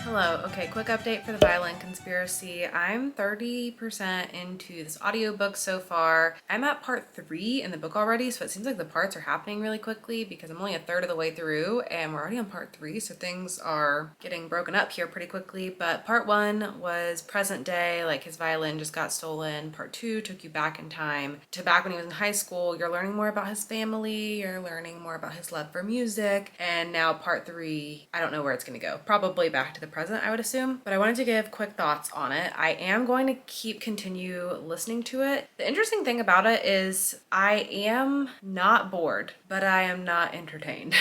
Hello. Okay, quick update for the Violin Conspiracy. I'm 30% into this audiobook so far. I'm at part 3 in the book already, so it seems like the parts are happening really quickly because I'm only a third of the way through and we're already on part 3, so things are getting broken up here pretty quickly. But part 1 was present day, like his violin just got stolen. Part 2 took you back in time to back when he was in high school. You're learning more about his family, you're learning more about his love for music, and now part 3, I don't know where it's gonna go. Probably back to the present, I would assume, but I wanted to give quick thoughts on it. I am going to continue listening to it. The interesting thing about it is I am not bored, but I am not entertained.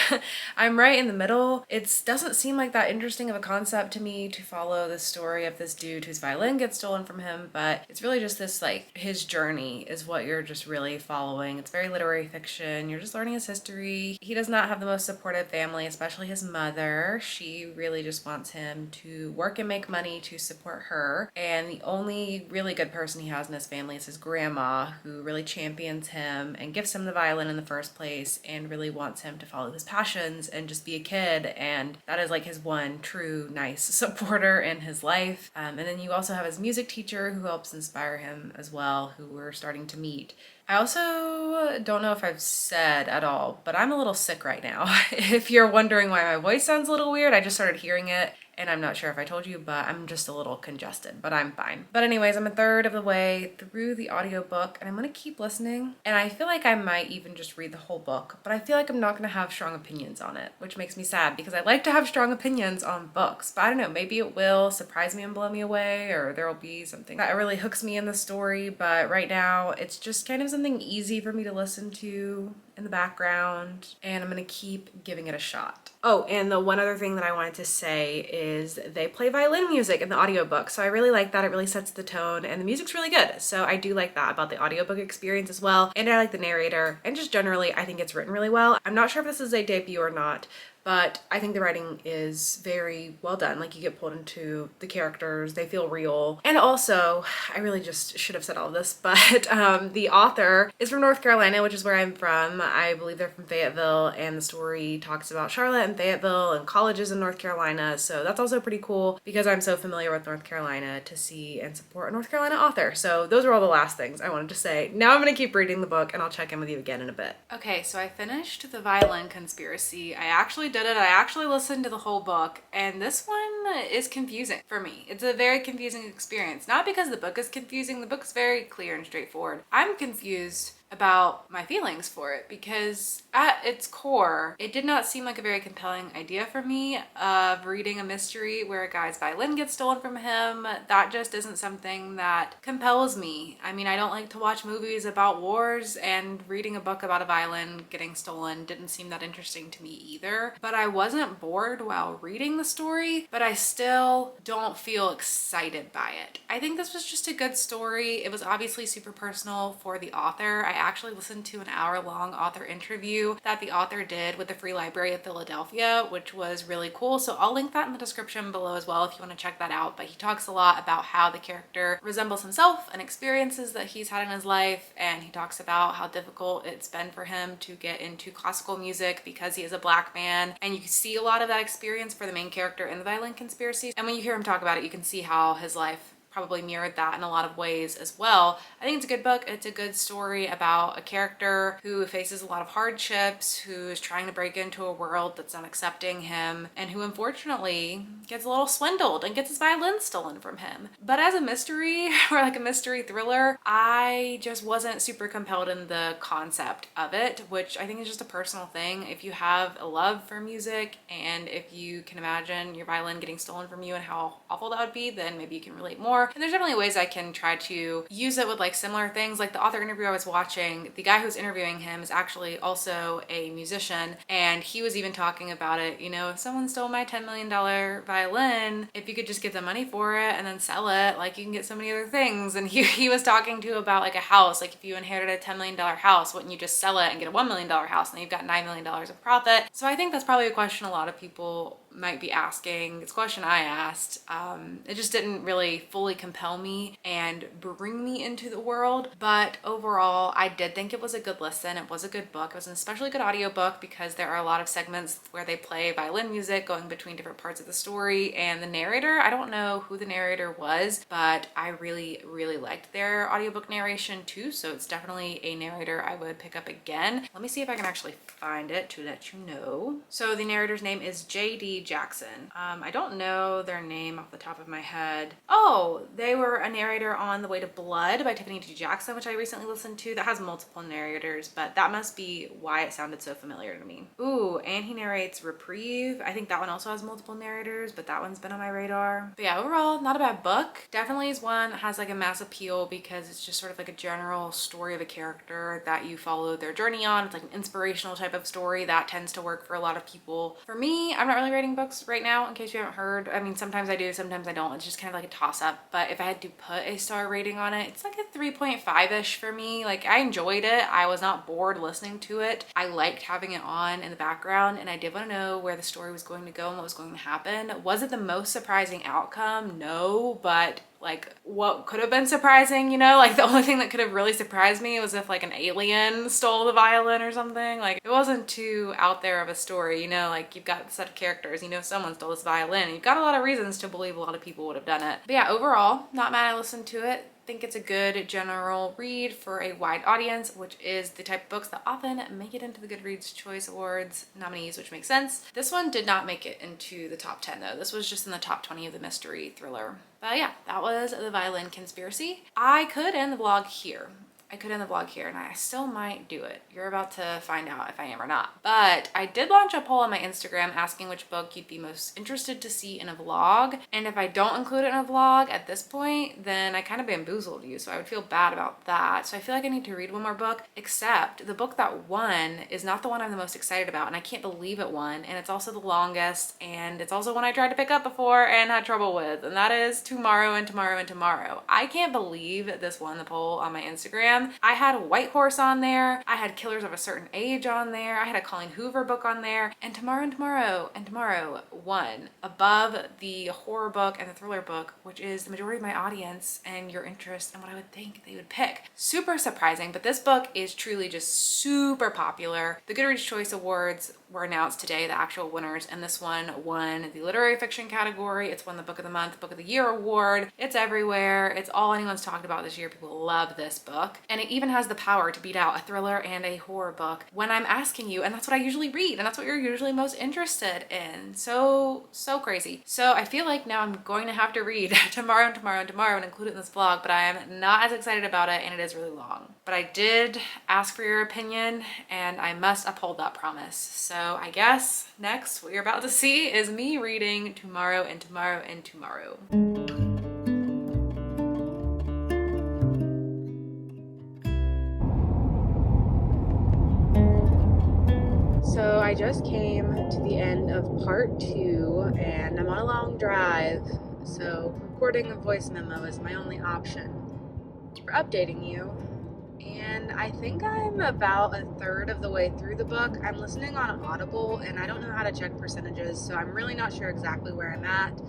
I'm right in the middle. It doesn't seem like that interesting of a concept to me to follow the story of this dude whose violin gets stolen from him, but it's really just this, like, his journey is what you're just really following. It's very literary fiction. You're just learning his history. He does not have the most supportive family, especially his mother. She really just wants him to work and make money to support her. And the only really good person he has in his family is his grandma, who really champions him and gives him the violin in the first place and really wants him to follow his passions and just be a kid. And that is like his one true nice supporter in his life. And then you also have his music teacher who helps inspire him as well, who we're starting to meet. I also don't know if I've said at all, but I'm a little sick right now. If you're wondering why my voice sounds a little weird, I just started hearing it and I'm not sure if I told you, but I'm just a little congested, but I'm fine. But anyways, I'm a third of the way through the audiobook and I'm gonna keep listening. And I feel like I might even just read the whole book, but I feel like I'm not gonna have strong opinions on it, which makes me sad because I like to have strong opinions on books. But I don't know, maybe it will surprise me and blow me away, or there will be something that really hooks me in the story. But right now, it's just kind of something easy for me to listen to in the background, and I'm gonna keep giving it a shot. Oh, and the one other thing that I wanted to say is they play violin music in the audiobook, so I really like that. It really sets the tone, and the music's really good, so I do like that about the audiobook experience as well. And I like the narrator, and just generally, I think it's written really well. I'm not sure if this is a debut or not, but I think the writing is very well done. Like, you get pulled into the characters, they feel real. And also, I really just should have said all of this, but the author is from North Carolina, which is where I'm from. I believe they're from Fayetteville, and the story talks about Charlotte and Fayetteville and colleges in North Carolina. So that's also pretty cool because I'm so familiar with North Carolina to see and support a North Carolina author. So those are all the last things I wanted to say. Now I'm gonna keep reading the book and I'll check in with you again in a bit. Okay, so I finished The Violin Conspiracy. I actually did it. I actually listened to the whole book, and this one is confusing for me. It's a very confusing experience. Not because the book is confusing. The book's very clear and straightforward. I'm confused about my feelings for it because at its core, it did not seem like a very compelling idea for me of reading a mystery where a guy's violin gets stolen from him. That just isn't something that compels me. I mean, I don't like to watch movies about wars, and reading a book about a violin getting stolen didn't seem that interesting to me either. But I wasn't bored while reading the story, but I still don't feel excited by it. I think this was just a good story. It was obviously super personal for the author. I actually listened to an hour-long author interview that the author did with the Free Library of Philadelphia, which was really cool. So I'll link that in the description below as well if you want to check that out. But he talks a lot about how the character resembles himself and experiences that he's had in his life. And he talks about how difficult it's been for him to get into classical music because he is a Black man. And you can see a lot of that experience for the main character in The Violin Conspiracy. And when you hear him talk about it, you can see how his life probably mirrored that in a lot of ways as well. I think it's a good book. It's a good story about a character who faces a lot of hardships, who is trying to break into a world that's not accepting him, and who unfortunately gets a little swindled and gets his violin stolen from him. But as a mystery or like a mystery thriller, I just wasn't super compelled in the concept of it, which I think is just a personal thing. If you have a love for music and if you can imagine your violin getting stolen from you and how awful that would be, then maybe you can relate more. And there's definitely ways I can try to use it with like similar things. Like the author interview I was watching, the guy who's interviewing him is actually also a musician, and he was even talking about it, you know, if someone stole my $10 million violin, if you could just get the money for it and then sell it, like you can get so many other things. And he was talking to about like a house, like if you inherited a $10 million house, wouldn't you just sell it and get a $1 million house, and then you've got $9 million of profit? So I think that's probably a question a lot of people might be asking. It's a question I asked. It just didn't really fully compel me and bring me into the world, but overall I did think it was a good listen. It was a good book. It was an especially good audiobook because there are a lot of segments where they play violin music going between different parts of the story, and the narrator, I don't know who the narrator was, but I really liked their audiobook narration too, so it's definitely a narrator I would pick up again. Let me see if I can actually find it to let you know. So the narrator's name is J.D. Jackson. I don't know their name off the top of my head. Oh, they were a narrator on The Way to Blood by Tiffany D. Jackson, which I recently listened to. That has multiple narrators, but that must be why it sounded so familiar to me. Ooh, and he narrates Reprieve. I think that one also has multiple narrators, but that one's been on my radar. But yeah, overall, not a bad book. Definitely is one that has like a mass appeal because it's just sort of like a general story of a character that you follow their journey on. It's like an inspirational type of story that tends to work for a lot of people. For me, I'm not really writing books right now, in case you haven't heard. I mean, sometimes I do, sometimes I don't. It's just kind of like a toss-up. But if I had to put a star rating on it, it's like a 3.5-ish for me. Like, I enjoyed it. I was not bored listening to it. I liked having it on in the background, and I did want to know where the story was going to go and what was going to happen. Was it the most surprising outcome? No, but like what could have been surprising, you know? Like the only thing that could have really surprised me was if like an alien stole the violin or something. Like it wasn't too out there of a story, you know? Like you've got a set of characters, you know someone stole this violin. You've got a lot of reasons to believe a lot of people would have done it. But yeah, overall, not mad I listened to it. Think it's a good general read for a wide audience, which is the type of books that often make it into the Goodreads Choice Awards nominees, which makes sense. This one did not make it into the top 10 though. This was just in the top 20 of the mystery thriller. But yeah, that was The Violin Conspiracy. I could end the vlog here. And I still might do it. You're about to find out if I am or not. But I did launch a poll on my Instagram asking which book you'd be most interested to see in a vlog. And if I don't include it in a vlog at this point, then I kind of bamboozled you. So I would feel bad about that. So I feel like I need to read one more book, except the book that won is not the one I'm the most excited about. And I can't believe it won. And it's also the longest. And it's also one I tried to pick up before and had trouble with. And that is Tomorrow and Tomorrow and Tomorrow. I can't believe this won the poll on my Instagram. I had White Horse on there. I had Killers of a Certain Age on there. I had a Colleen Hoover book on there. And Tomorrow and Tomorrow and Tomorrow won above the horror book and the thriller book, which is the majority of my audience and your interest and what I would think they would pick. Super surprising, but this book is truly just super popular. The Goodreads Choice Awards were announced today, the actual winners, and this one won the literary fiction category. It's won the Book of the Month, Book of the Year award. It's everywhere. It's all anyone's talked about this year. People love this book. And it even has the power to beat out a thriller and a horror book when I'm asking you, and that's what I usually read, and that's what you're usually most interested in. So crazy. So I feel like now I'm going to have to read Tomorrow and Tomorrow and Tomorrow and include it in this vlog, but I am not as excited about it, and it is really long. But I did ask for your opinion, and I must uphold that promise. So I guess next what you're about to see is me reading Tomorrow and Tomorrow and Tomorrow. So I just came to the end of part 2 and I'm on a long drive, so recording a voice memo is my only option for updating you. And I think I'm about a third of the way through the book. I'm listening on Audible and I don't know how to check percentages, so I'm really not sure exactly where I'm at.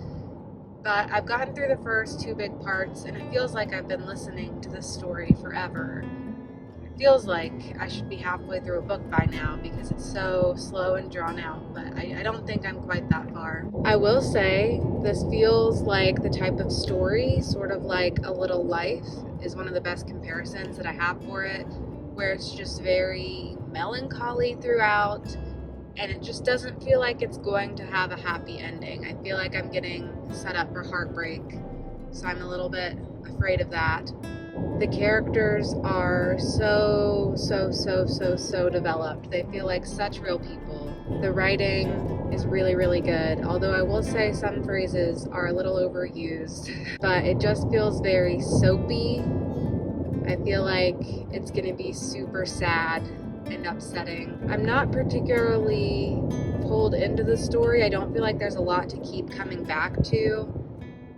But I've gotten through the first 2 big parts and it feels like I've been listening to this story forever. It feels like I should be halfway through a book by now because it's so slow and drawn out, but I don't think I'm quite that far. I will say this feels like the type of story, sort of like A Little Life, is one of the best comparisons that I have for it, where it's just very melancholy throughout and it just doesn't feel like it's going to have a happy ending. I feel like I'm getting set up for heartbreak, so I'm a little bit afraid of that. The characters are so developed. They feel like such real people. The writing is really good, although I will say some phrases are a little overused, but it just feels very soapy. I feel like it's gonna be super sad and upsetting. I'm not particularly pulled into the story. I don't feel like there's a lot to keep coming back to.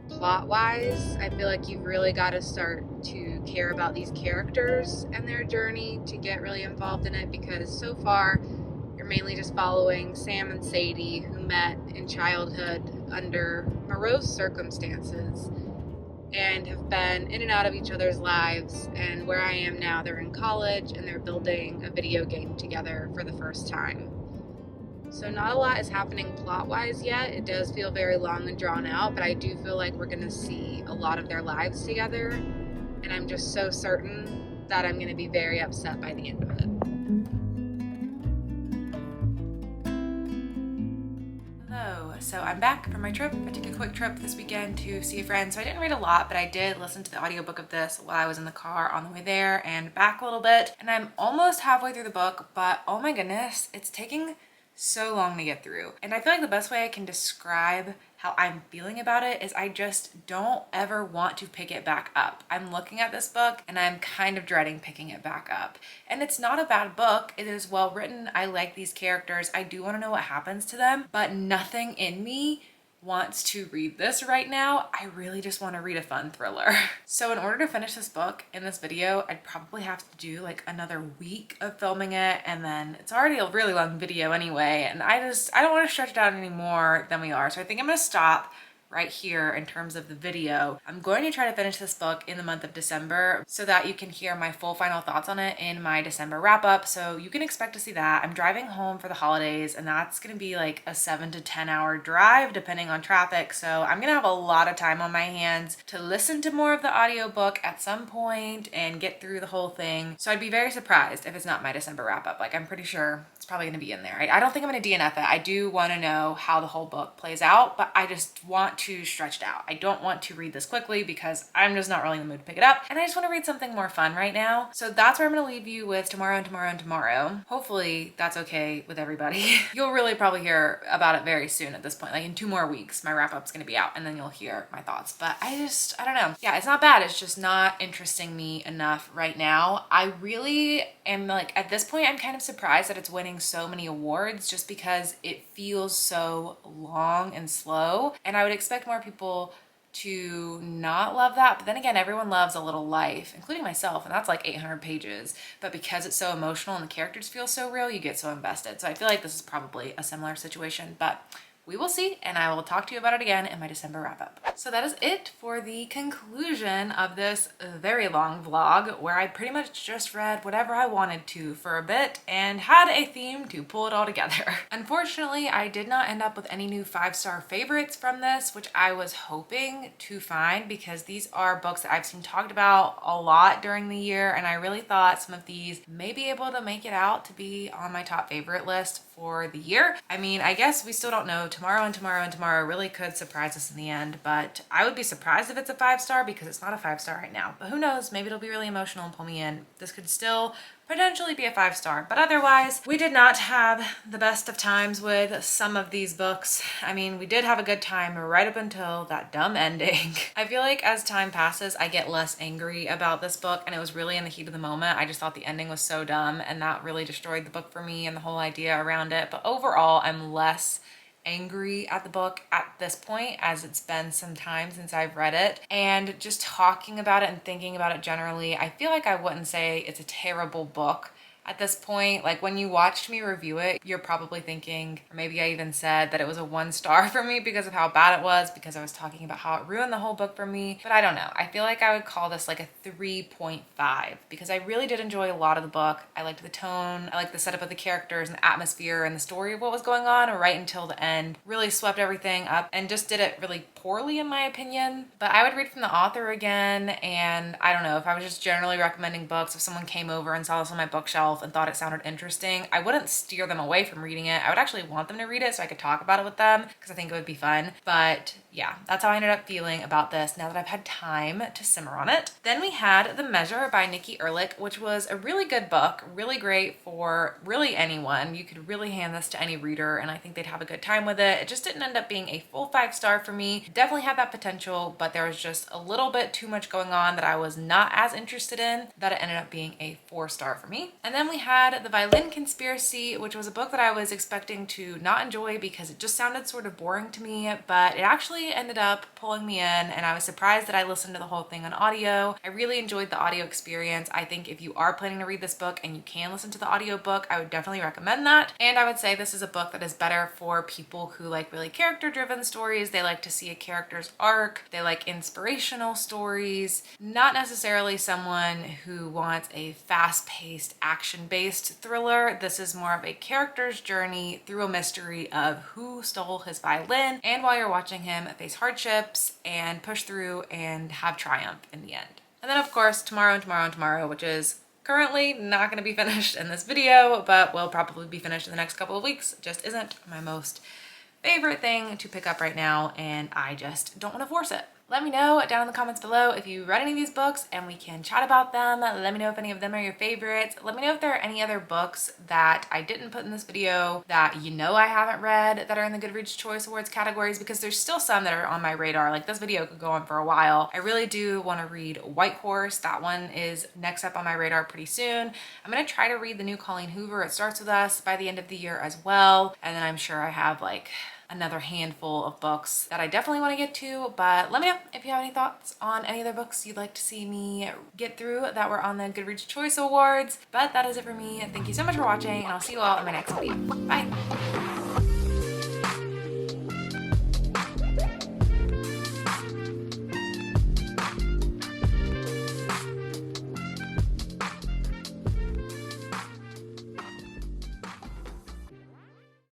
Plot-wise, I feel like you've really got to start to care about these characters and their journey to get really involved in it, because so far you're mainly just following Sam and Sadie, who met in childhood under morose circumstances and have been in and out of each other's lives, and where I am now, they're in college and they're building a video game together for the first time. So not a lot is happening plot-wise yet. It does feel very long and drawn out, but I do feel like we're going to see a lot of their lives together, and I'm just so certain that I'm going to be very upset by the end of it. Hello, So I'm back from my trip. I took a quick trip this weekend to see a friend. So I didn't read a lot, but I did listen to the audiobook of this while I was in the car on the way there and back a little bit. And I'm almost halfway through the book, but oh my goodness, it's taking so long to get through. And I feel like the best way I can describe how I'm feeling about it is I just don't ever want to pick it back up. I'm looking at this book and I'm kind of dreading picking it back up. And it's not a bad book. It is well written. I like these characters. I do want to know what happens to them, but nothing in me wants to read this right now. I really just want to read a fun thriller. So in order to finish this book in this video, I'd probably have to do like another week of filming it, and then it's already a really long video anyway, and I don't want to stretch it out any more than we are. So I think I'm gonna stop right here in terms of the video. I'm going to try to finish this book in the month of December so that you can hear my full final thoughts on it in my December wrap up. So you can expect to see that. I'm driving home for the holidays, and that's gonna be like a 7 to 10 hour drive depending on traffic. So I'm gonna have a lot of time on my hands to listen to more of the audiobook at some point and get through the whole thing. So I'd be very surprised if it's not my December wrap up. Like, I'm pretty sure it's probably gonna be in there. I don't think I'm gonna DNF it. I do wanna know how the whole book plays out, but I just want to stretch it out. I don't want to read this quickly because I'm just not really in the mood to pick it up. And I just want to read something more fun right now. So that's where I'm going to leave you with tomorrow and tomorrow and tomorrow. Hopefully that's okay with everybody. You'll really probably hear about it very soon at this point. Like in 2 more weeks, my wrap up's going to be out and then you'll hear my thoughts. But I don't know. Yeah, it's not bad. It's just not interesting me enough right now. I really am like, at this point, I'm kind of surprised that it's winning so many awards just because it feels so long and slow. And I would expect more people to not love that, but then again, everyone loves a little life, including myself, and that's like 800 pages. But because it's so emotional and the characters feel so real, you get so invested. So I feel like this is probably a similar situation, but we will see, and I will talk to you about it again in my December wrap up. So that is it for the conclusion of this very long vlog where I pretty much just read whatever I wanted to for a bit and had a theme to pull it all together. Unfortunately, I did not end up with any new 5-star favorites from this, which I was hoping to find because these are books that I've seen talked about a lot during the year, and I really thought some of these may be able to make it out to be on my top favorite list for the year. I mean, I guess we still don't know. Tomorrow and tomorrow and tomorrow really could surprise us in the end, but I would be surprised if it's a 5-star because it's not a 5-star right now. But who knows? Maybe it'll be really emotional and pull me in. This could still potentially be a 5-star, but otherwise we did not have the best of times with some of these books. I mean, we did have a good time right up until that dumb ending. I feel like as time passes, I get less angry about this book, and it was really in the heat of the moment. I just thought the ending was so dumb, and that really destroyed the book for me and the whole idea around it. But overall, I'm less angry at the book at this point, as it's been some time since I've read it, and just talking about it and thinking about it generally, I feel like I wouldn't say it's a terrible book at this point. Like, when you watched me review it, you're probably thinking, or maybe I even said that it was a 1-star for me because of how bad it was, because I was talking about how it ruined the whole book for me. But I don't know. I feel like I would call this like a 3.5 because I really did enjoy a lot of the book. I liked the tone, I liked the setup of the characters and the atmosphere and the story of what was going on right until the end. Really swept everything up and just did it really poorly in my opinion. But I would read from the author again, and I don't know, if I was just generally recommending books, if someone came over and saw this on my bookshelf and thought it sounded interesting, I wouldn't steer them away from reading it. I would actually want them to read it so I could talk about it with them because I think it would be fun. But yeah, that's how I ended up feeling about this now that I've had time to simmer on it. Then we had The Measure by Nikki Erlich, which was a really good book, really great for really anyone. You could really hand this to any reader and I think they'd have a good time with it. It just didn't end up being a full 5-star for me. Definitely had that potential, but there was just a little bit too much going on that I was not as interested in, that it ended up being a 4-star for me. And then we had The Violin Conspiracy, which was a book that I was expecting to not enjoy because it just sounded sort of boring to me, but it actually ended up pulling me in, and I was surprised that I listened to the whole thing on audio. I really enjoyed the audio experience. I think if you are planning to read this book and you can listen to the audiobook, I would definitely recommend that. And I would say this is a book that is better for people who like really character-driven stories. They like to see a character's arc. They like inspirational stories, not necessarily someone who wants a fast-paced, action-based thriller. This is more of a character's journey through a mystery of who stole his violin, and while you're watching him face hardships and push through and have triumph in the end. And then of course, Tomorrow and Tomorrow and Tomorrow, which is currently not going to be finished in this video, but will probably be finished in the next couple of weeks. It just isn't my most favorite thing to pick up right now, and I just don't want to force it. Let me know down in the comments below if you read any of these books and we can chat about them. Let me know if any of them are your favorites. Let me know if there are any other books that I didn't put in this video that you know I haven't read that are in the Goodreads Choice Awards categories, because there's still some that are on my radar. Like, this video could go on for a while. I really do want to read White Horse. That one is next up on my radar pretty soon. I'm going to try to read the new Colleen Hoover, It Starts With Us, by the end of the year as well. And then I'm sure I have like another handful of books that I definitely want to get to, but let me know if you have any thoughts on any other books you'd like to see me get through that were on the Goodreads Choice Awards. But that is it for me. Thank you so much for watching, and I'll see you all in my next video. Bye!